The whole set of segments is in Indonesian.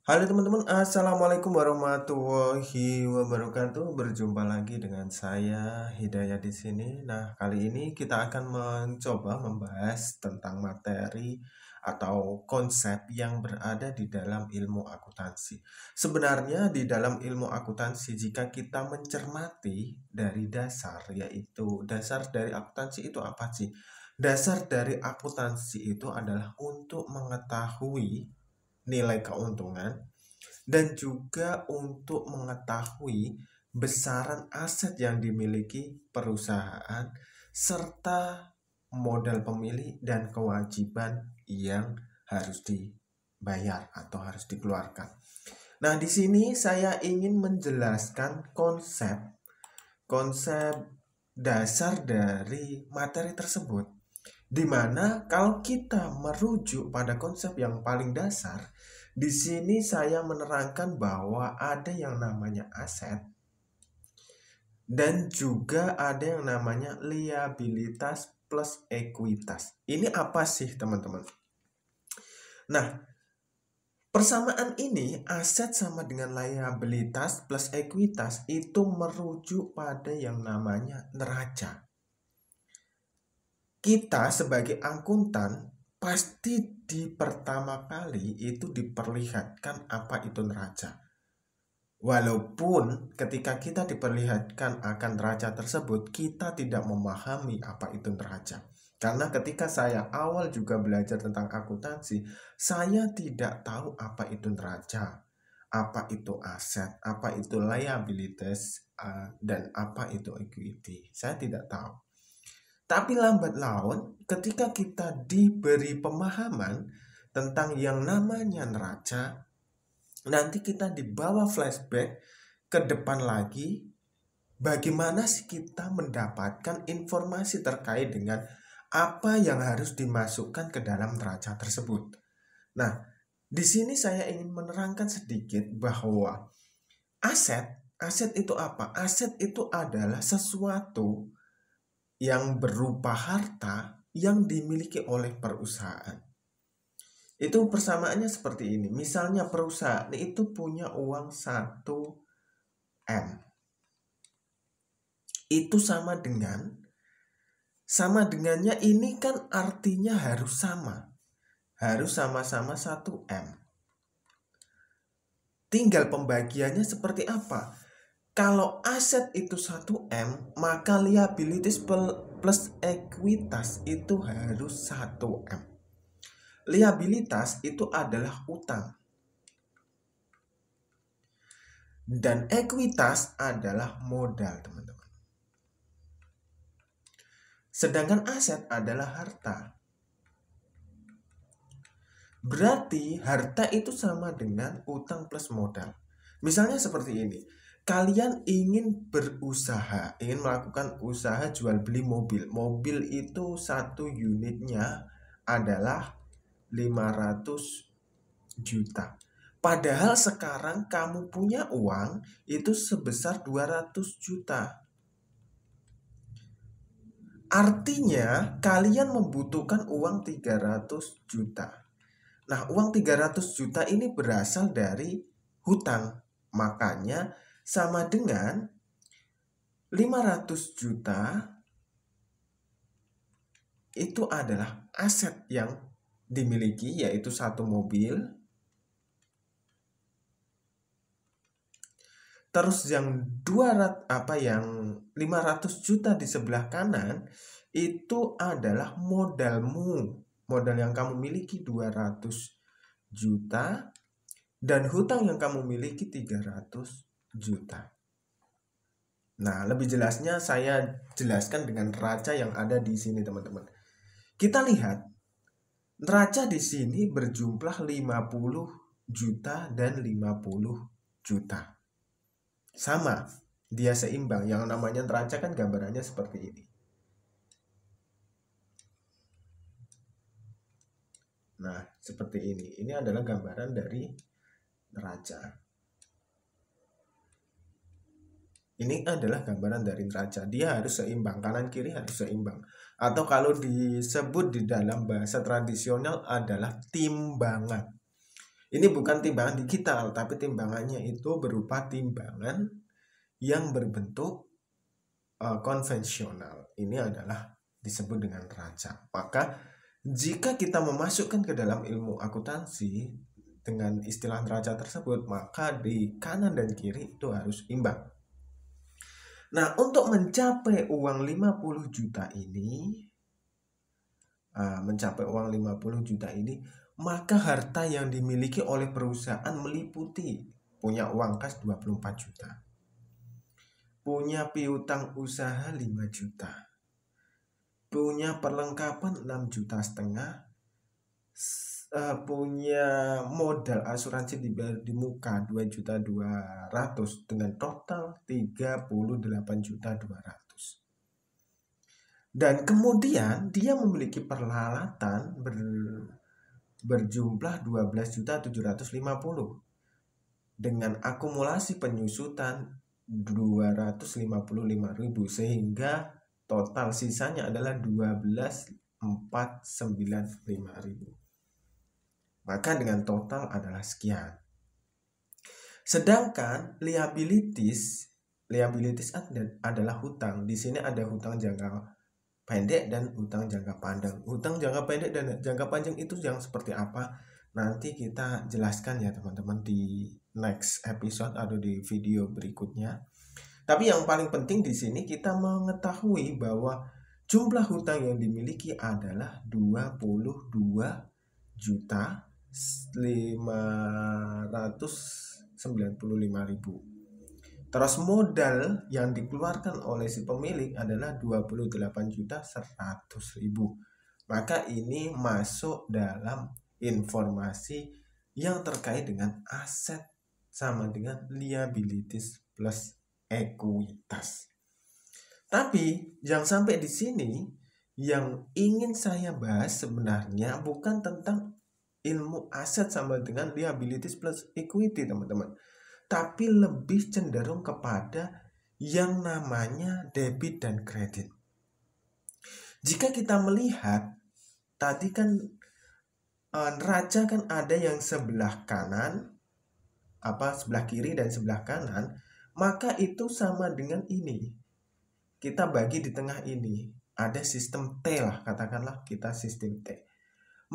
Halo teman-teman, assalamualaikum warahmatullahi wabarakatuh. Berjumpa lagi dengan saya Hidayat di sini. Nah, kali ini kita akan mencoba membahas tentang materi atau konsep yang berada di dalam ilmu akuntansi. Sebenarnya di dalam ilmu akuntansi, jika kita mencermati dari dasar, yaitu dasar dari akuntansi itu apa sih? Dasar dari akuntansi itu adalah untuk mengetahui nilai keuntungan dan juga untuk mengetahui besaran aset yang dimiliki perusahaan serta modal pemilih dan kewajiban yang harus dibayar atau harus dikeluarkan. Nah, di sini saya ingin menjelaskan konsep dasar dari materi tersebut, di mana kalau kita merujuk pada konsep yang paling dasar, di sini saya menerangkan bahwa ada yang namanya aset dan juga ada yang namanya liabilitas plus ekuitas. Ini apa sih, teman-teman? Nah, persamaan ini aset sama dengan liabilitas plus ekuitas itu merujuk pada yang namanya neraca. Kita sebagai akuntan pasti di pertama kali itu diperlihatkan apa itu neraca. Walaupun ketika kita diperlihatkan akan neraca tersebut, kita tidak memahami apa itu neraca. Karena ketika saya awal juga belajar tentang akuntansi, saya tidak tahu apa itu neraca, apa itu aset, apa itu liabilities, dan apa itu equity. Saya tidak tahu. Tapi lambat laun ketika kita diberi pemahaman tentang yang namanya neraca, nanti kita dibawa flashback ke depan lagi, bagaimana sih kita mendapatkan informasi terkait dengan apa yang harus dimasukkan ke dalam neraca tersebut. Nah, di sini saya ingin menerangkan sedikit bahwa aset itu apa? Aset itu adalah sesuatu yang berupa harta yang dimiliki oleh perusahaan. Itu persamaannya seperti ini. Misalnya perusahaan itu punya uang 1M. Itu sama dengannya ini kan artinya harus sama. Harus sama-sama 1M. Tinggal pembagiannya seperti apa? Kalau aset itu 1M, maka liabilities plus ekuitas itu harus 1M. Liabilitas itu adalah utang. Dan ekuitas adalah modal, teman-teman. Sedangkan aset adalah harta. Berarti harta itu sama dengan utang plus modal. Misalnya seperti ini. Kalian ingin berusaha, ingin melakukan usaha jual beli mobil. Mobil itu satu unitnya adalah 500 juta. Padahal sekarang kamu punya uang itu sebesar 200 juta. Artinya kalian membutuhkan uang 300 juta. Nah, uang 300 juta ini berasal dari hutang. Makanya sama dengan 500 juta itu adalah aset yang dimiliki, yaitu satu mobil. Terus yang 500 juta di sebelah kanan itu adalah modalmu. Modal yang kamu miliki 200 juta dan hutang yang kamu miliki 300 juta. Nah, lebih jelasnya saya jelaskan dengan neraca yang ada di sini, teman-teman. Kita lihat neraca di sini berjumlah 50 juta dan 50 juta. Sama, dia seimbang. Yang namanya neraca kan gambarannya seperti ini. Nah, seperti ini. Ini adalah gambaran dari neraca. Ini adalah gambaran dari neraca. Dia harus seimbang, kanan kiri harus seimbang. Atau kalau disebut di dalam bahasa tradisional adalah timbangan. Ini bukan timbangan digital, tapi timbangannya itu berupa timbangan yang berbentuk konvensional. Ini adalah disebut dengan neraca. Maka jika kita memasukkan ke dalam ilmu akuntansi dengan istilah neraca tersebut, maka di kanan dan kiri itu harus imbang. Nah, untuk mencapai uang 50 juta ini, maka harta yang dimiliki oleh perusahaan meliputi punya uang kas 24 juta. Punya piutang usaha 5 juta. Punya perlengkapan 6,5 juta. Punya modal asuransi di muka 2.200.000 dengan total 38.200.000. Dan kemudian dia memiliki peralatan berjumlah 12.750 dengan akumulasi penyusutan 255.000 sehingga total sisanya adalah 12.495.000. Maka dengan total adalah sekian. Sedangkan liabilities adalah hutang. Di sini ada hutang jangka pendek dan hutang jangka panjang. Hutang jangka pendek dan jangka panjang itu yang seperti apa? Nanti kita jelaskan ya teman-teman di next episode atau di video berikutnya. Tapi yang paling penting di sini kita mengetahui bahwa jumlah hutang yang dimiliki adalah 22.595.000. Terus modal yang dikeluarkan oleh si pemilik adalah 28.100.000. Maka ini masuk dalam informasi yang terkait dengan aset sama dengan liabilities plus ekuitas. Tapi yang sampai di sini yang ingin saya bahas sebenarnya bukan tentang ilmu aset sama dengan liabilities plus equity, teman-teman. Tapi lebih cenderung kepada yang namanya debit dan kredit. Jika kita melihat tadi kan neraca kan ada yang sebelah kanan, sebelah kiri dan sebelah kanan, maka itu sama dengan ini. Kita bagi di tengah ini, ada sistem T lah, katakanlah kita sistem T.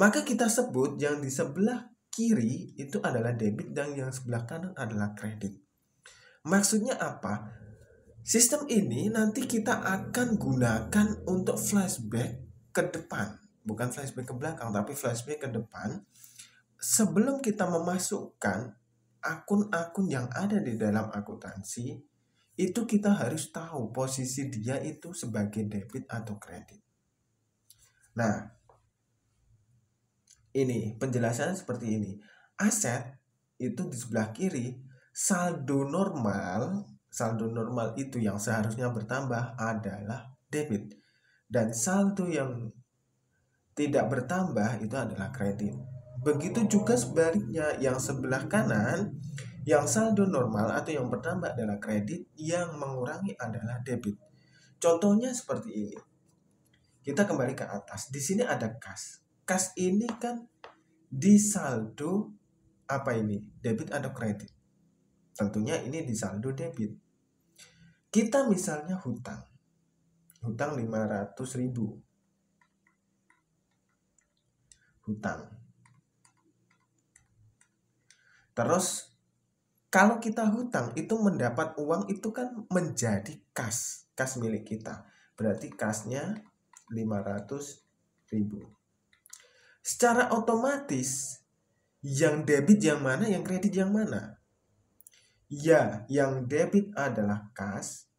Maka kita sebut yang di sebelah kiri itu adalah debit dan yang sebelah kanan adalah kredit. Maksudnya apa? Sistem ini nanti kita akan gunakan untuk flashback ke depan. Bukan flashback ke belakang, tapi flashback ke depan. Sebelum kita memasukkan akun-akun yang ada di dalam akuntansi, itu kita harus tahu posisi dia itu sebagai debit atau kredit. Nah, ini penjelasannya seperti ini. Aset itu di sebelah kiri, saldo normal itu yang seharusnya bertambah adalah debit. Dan saldo yang tidak bertambah itu adalah kredit. Begitu juga sebaliknya, yang sebelah kanan, yang saldo normal atau yang bertambah adalah kredit, yang mengurangi adalah debit. Contohnya seperti ini. Kita kembali ke atas. Di sini ada kas. Kas ini kan di saldo apa ini? Debit atau kredit? Tentunya ini di saldo debit. Kita misalnya hutang 500.000. Hutang. Terus kalau kita hutang itu mendapat uang itu kan menjadi kas milik kita. Berarti kasnya 500.000. Secara otomatis yang debit yang mana, yang kredit yang mana? Ya, yang debit adalah kas,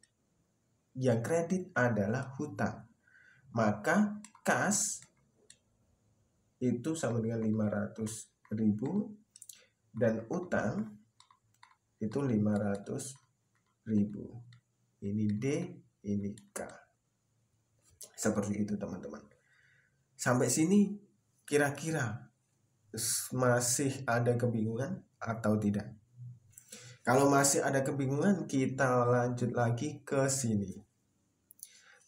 yang kredit adalah hutang. Maka kas itu sama dengan 500.000 dan utang itu 500.000. Ini D, ini K. Seperti itu teman-teman. Sampai sini kira-kira masih ada kebingungan atau tidak? Kalau masih ada kebingungan, kita lanjut lagi ke sini.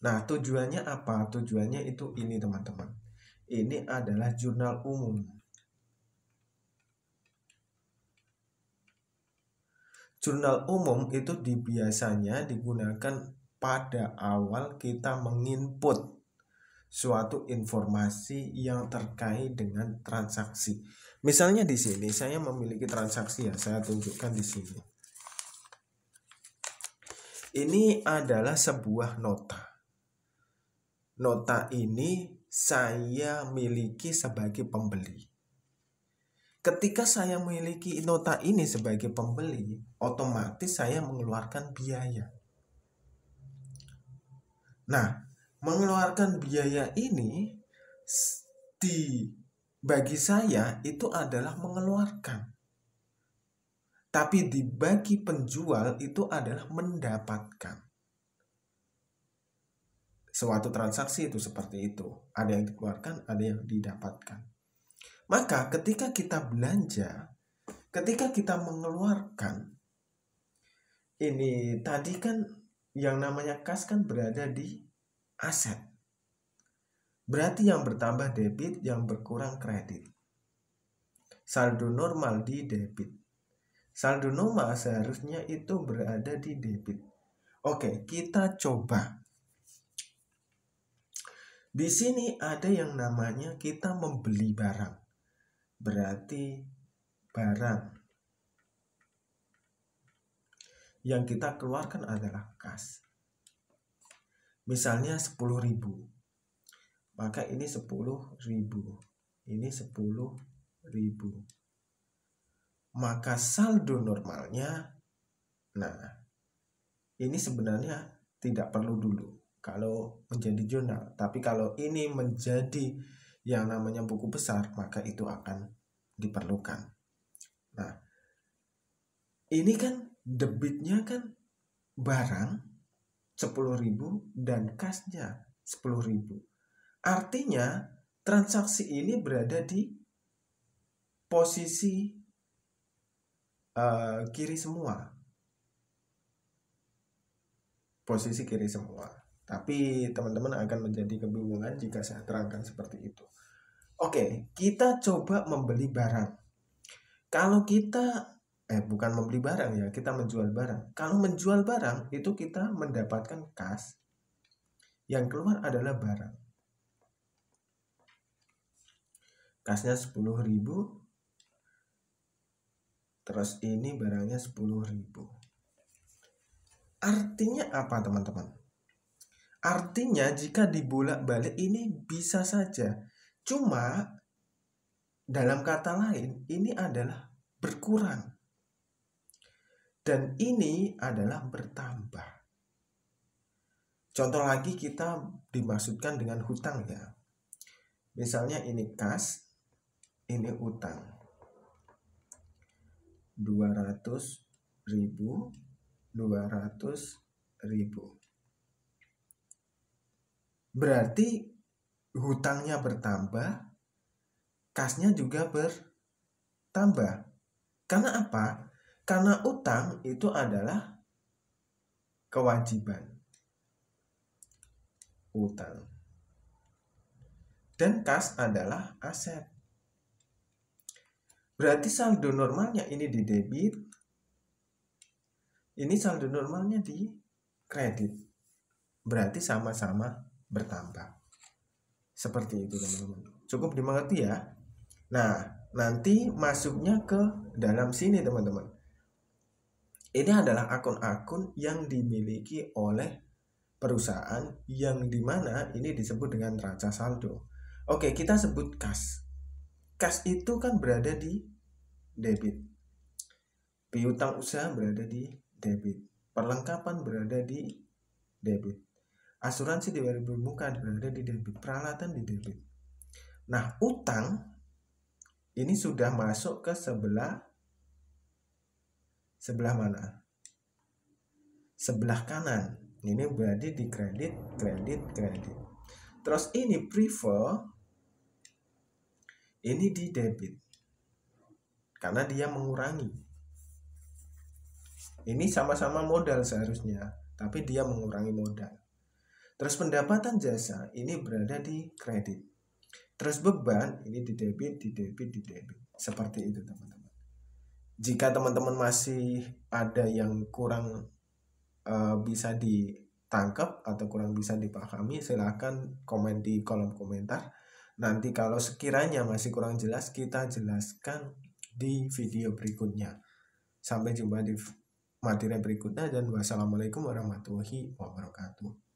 Nah, tujuannya apa? Tujuannya itu ini teman-teman. Ini adalah jurnal umum. Jurnal umum itu biasanya digunakan pada awal kita menginput suatu informasi yang terkait dengan transaksi. Misalnya di sini saya memiliki transaksi ya, saya tunjukkan di sini. Ini adalah sebuah nota. Nota ini saya miliki sebagai pembeli. Ketika saya memiliki nota ini sebagai pembeli, otomatis saya mengeluarkan biaya. Nah, mengeluarkan biaya ini bagi saya itu adalah mengeluarkan. Tapi bagi penjual itu adalah mendapatkan. Suatu transaksi itu seperti itu. Ada yang dikeluarkan, ada yang didapatkan. Maka ketika kita belanja, ketika kita mengeluarkan, ini tadi kan yang namanya kas kan berada di aset. Berarti yang bertambah debit, yang berkurang kredit. Saldo normal di debit. Saldo normal seharusnya itu berada di debit. Oke, kita coba. Di sini ada yang namanya kita membeli barang. Berarti barang yang kita keluarkan adalah kas. Misalnya 10.000. Maka ini 10.000. Ini 10.000. Maka saldo normalnya, nah ini sebenarnya tidak perlu dulu kalau menjadi jurnal. Tapi kalau ini menjadi yang namanya buku besar, maka itu akan diperlukan. Nah, ini kan debitnya kan barang 10.000 dan kasnya 10.000. Artinya transaksi ini berada di posisi kiri semua. Posisi kiri semua. Tapi teman-teman akan menjadi kebingungan jika saya terangkan seperti itu. Oke, kita coba membeli barang. Kalau kita bukan membeli barang ya, kita menjual barang. Kalau menjual barang itu kita mendapatkan kas. Yang keluar adalah barang. Kasnya 10.000. Terus ini barangnya 10.000. Artinya apa teman-teman? Artinya jika dibolak-balik ini bisa saja. Cuma dalam kata lain ini adalah berkurang. Dan ini adalah bertambah. Contoh lagi kita dimaksudkan dengan hutang ya. Misalnya ini kas, ini utang. 200.000, 200.000. Berarti hutangnya bertambah, kasnya juga bertambah. Karena apa? Karena utang itu adalah kewajiban. Utang. Dan kas adalah aset. Berarti saldo normalnya ini di debit. Ini saldo normalnya di kredit. Berarti sama-sama bertambah. Seperti itu teman-teman. Cukup dimengerti ya. Nah, nanti masuknya ke dalam sini teman-teman. Ini adalah akun-akun yang dimiliki oleh perusahaan yang dimana ini disebut dengan neraca saldo. Oke, kita sebut kas. Kas itu kan berada di debit. Piutang usaha berada di debit. Perlengkapan berada di debit. Asuransi di muka berada di debit. Peralatan di debit. Nah, utang ini sudah masuk ke sebelah mana? Sebelah kanan. Ini berarti di kredit. Terus ini prefer, ini di debit. Karena dia mengurangi. Ini sama-sama modal seharusnya, tapi dia mengurangi modal. Terus pendapatan jasa ini berada di kredit. Terus beban ini di debit. Seperti itu teman-teman. Jika teman-teman masih ada yang kurang bisa ditangkap atau kurang bisa dipahami, silakan komen di kolom komentar. Nanti kalau sekiranya masih kurang jelas, kita jelaskan di video berikutnya. Sampai jumpa di materi berikutnya dan wassalamualaikum warahmatullahi wabarakatuh.